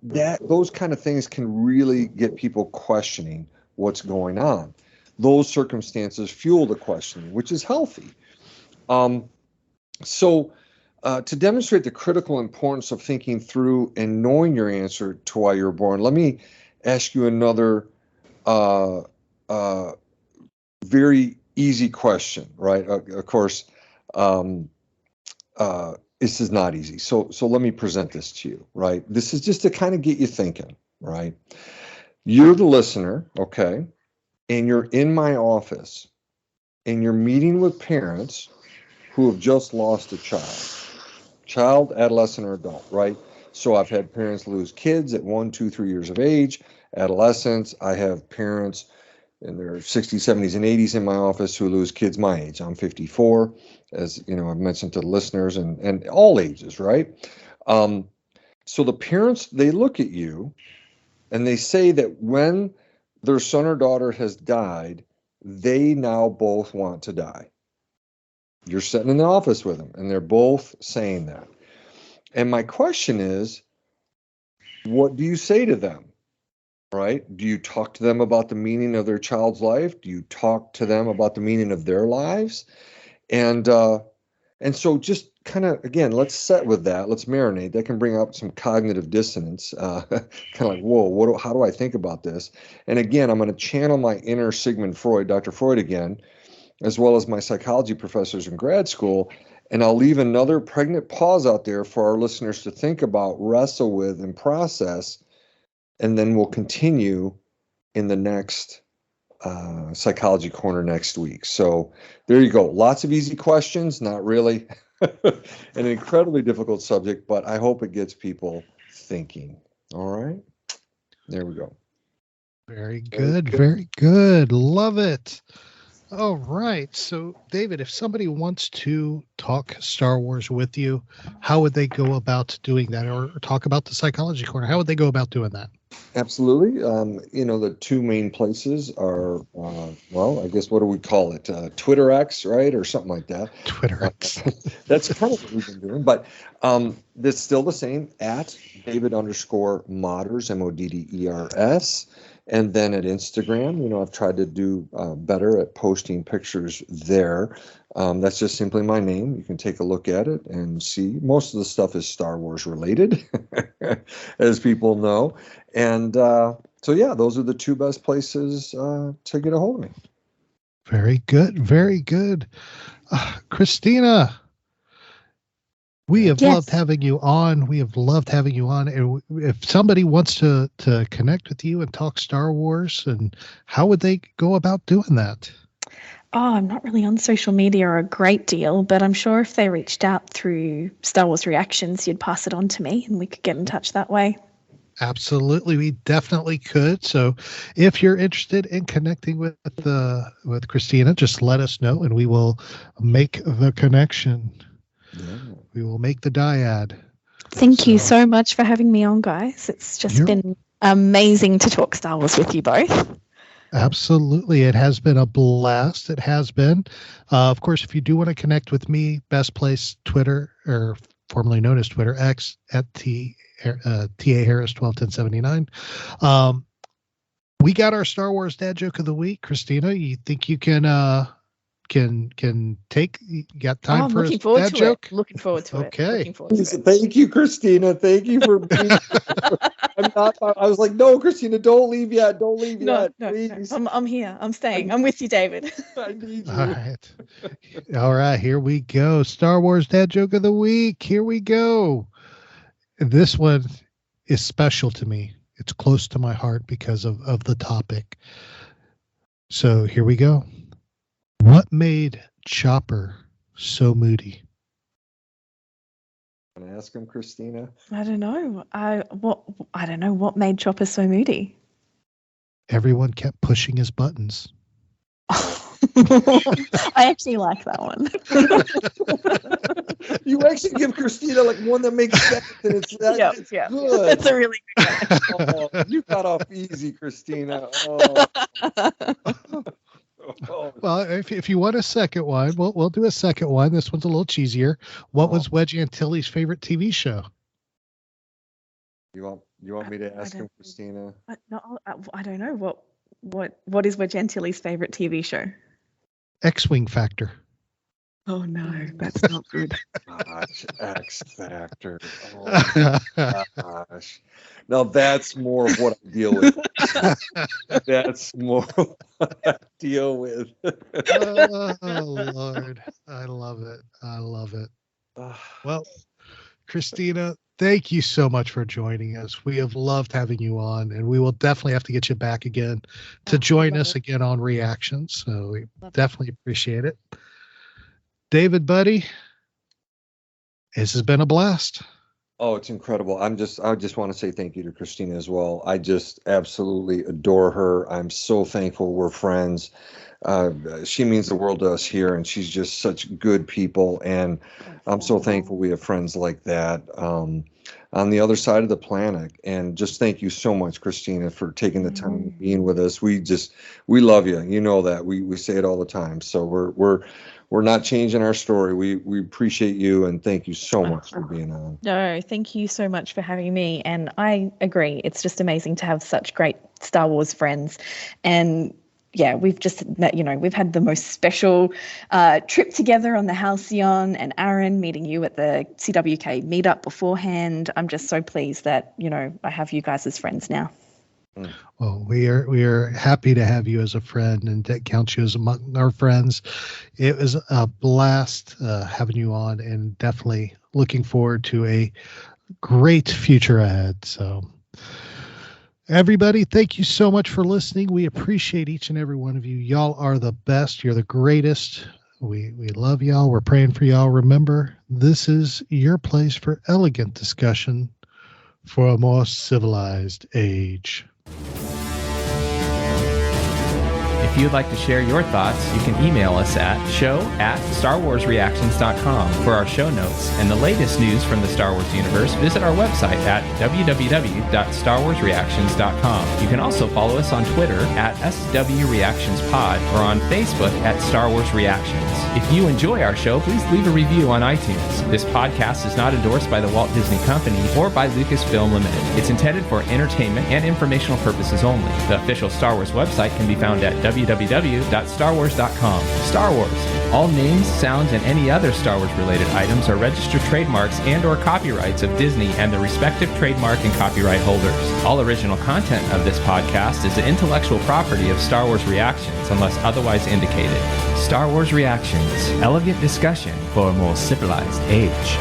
S7: those kind of things can really get people questioning what's going on. Those circumstances fuel the questioning, which is healthy. So to demonstrate the critical importance of thinking through and knowing your answer to why you were born, let me ask you another very easy question, right? Of course, this is not easy. So let me present this to you, right? This is just to kind of get you thinking, right? You're the listener, okay? And you're in my office, and you're meeting with parents who have just lost a child, adolescent, or adult, right? So I've had parents lose kids at 1, 2, 3 years of age, adolescents. I have parents in their 60s, 70s, and 80s in my office who lose kids my age. I'm 54, as I've mentioned to the listeners, and all ages, right? So the parents, they look at you and they say that when their son or daughter has died, they now both want to die. You're sitting in the office with them, and they're both saying that. And my question is, what do you say to them, right? Do you talk to them about the meaning of their child's life? Do you talk to them about the meaning of their lives? And so just kind of, again, let's set with that. Let's marinate. That can bring up some cognitive dissonance, kind of like, whoa, how do I think about this? And again, I'm going to channel my inner Sigmund Freud, Dr. Freud again, as well as my psychology professors in grad school. And I'll leave another pregnant pause out there for our listeners to think about, wrestle with, and process. And then we'll continue in the next Psychology Corner next week. So there you go. Lots of easy questions, not really an incredibly difficult subject, but I hope it gets people thinking. All right. There we go.
S6: Very good. Very good. Love it. All right. So, David, if somebody wants to talk Star Wars with you, how would they go about doing that, or talk about the Psychology Corner? How would they go about doing that?
S7: Absolutely. The two main places are, I guess, what do we call it? Twitter X, right? Or something like that.
S6: Twitter X.
S7: That's kind of what we've been doing. But that's still the same, at David_Modders, Modders. And then at Instagram, I've tried to do better at posting pictures there. That's just simply my name. You can take a look at it and see. Most of the stuff is Star Wars related, as people know. And so, those are the two best places to get a hold of me.
S6: Very good. Very good. Christina, we have loved having you on. We have loved having you on. And if somebody wants to connect with you and talk Star Wars, and how would they go about doing that?
S9: Oh, I'm not really on social media a great deal, but I'm sure if they reached out through Star Wars Reactions, you'd pass it on to me and we could get in touch that way.
S6: Absolutely. We definitely could. So if you're interested in connecting with Christina, just let us know and we will make the connection. Yeah. We will make the dyad.
S9: Thank you so much for having me on, guys. It's just been amazing to talk Star Wars with you both.
S6: Absolutely. It has been a blast. It has been. Of course, if you do want to connect with me, best place, Twitter, or formerly known as Twitter, X, at @TA Harris 121079. We got our Star Wars dad joke of the week. Christina, you think you can can take. You got time
S9: I'm
S6: for
S9: looking
S6: a
S9: forward
S6: dad
S9: to
S6: joke?
S9: it. Looking forward to it.
S6: Okay.
S9: Looking forward to it.
S7: Thank you, Christina. Thank you for being. I was like, no, Christina, don't leave yet. Don't leave yet, please.
S9: I'm here. I'm staying. I'm with you, David.
S7: I need you.
S6: All right. Here we go. Star Wars dad joke of the week. Here we go. This one is special to me. It's close to my heart because of the topic. So here we go. What made Chopper so moody?
S7: Can I ask him, Christina?
S9: I don't know. I don't know what made Chopper so moody.
S6: Everyone kept pushing his buttons.
S9: I actually like that one.
S7: You actually give Christina like one that makes sense, and it's good.
S9: That's a really good one.
S7: Oh, you got off easy, Christina. Oh.
S6: Well, if you want a second one, we'll do a second one. This one's a little cheesier. What was Wedge Antilles' favorite TV show?
S7: You want me to ask him, Christina?
S9: No, I don't know. What is Wedge Antilles' favorite TV show?
S6: X-Wing Factor.
S9: Oh no, that's not good.
S7: Gosh, X Factor. Oh gosh. Now that's more of what I deal with. That's more of what I deal with.
S6: Oh Lord. I love it. I love it. Well, Christina, thank you so much for joining us. We have loved having you on, and we will definitely have to get you back again to join us again on Reactions. So we definitely appreciate it. David, buddy, this has been a blast.
S7: Oh, it's incredible. I just want to say thank you to Christina as well. I just absolutely adore her. I'm so thankful we're friends. She means the world to us here, and she's just such good people. And I'm so thankful we have friends like that on the other side of the planet. And just thank you so much, Christina, for taking the time and being with us. We love you. You know that. We say it all the time. So we're not changing our story. We appreciate you, and thank you so much for being on.
S9: No, thank you so much for having me. And I agree. It's just amazing to have such great Star Wars friends. And yeah, we've just met, we've had the most special trip together on the Halcyon, and Aaron meeting you at the CWK meetup beforehand. I'm just so pleased that, I have you guys as friends now.
S6: Well, we are happy to have you as a friend and to count you as among our friends. It was a blast having you on, and definitely looking forward to a great future ahead. So everybody, thank you so much for listening. We appreciate each and every one of you. Y'all are the best. You're the greatest. We love y'all. We're praying for y'all. Remember, this is your place for elegant discussion for a more civilized age.
S10: If you'd like to share your thoughts, you can email us at show@starwarsreactions.com for our show notes and the latest news from the Star Wars universe. Visit our website at www.starwarsreactions.com. You can also follow us on Twitter at SWReactionsPod or on Facebook at Star Wars Reactions. If you enjoy our show, please leave a review on iTunes. This podcast is not endorsed by the Walt Disney Company or by Lucasfilm Limited. It's intended for entertainment and informational purposes only. The official Star Wars website can be found at www.starwars.com. Star Wars. All names, sounds, and any other Star Wars related items are registered trademarks and or copyrights of Disney and the respective trademark and copyright holders. All original content of this podcast is the intellectual property of Star Wars Reactions unless otherwise indicated. Star Wars Reactions. Elegant discussion for a more civilized age.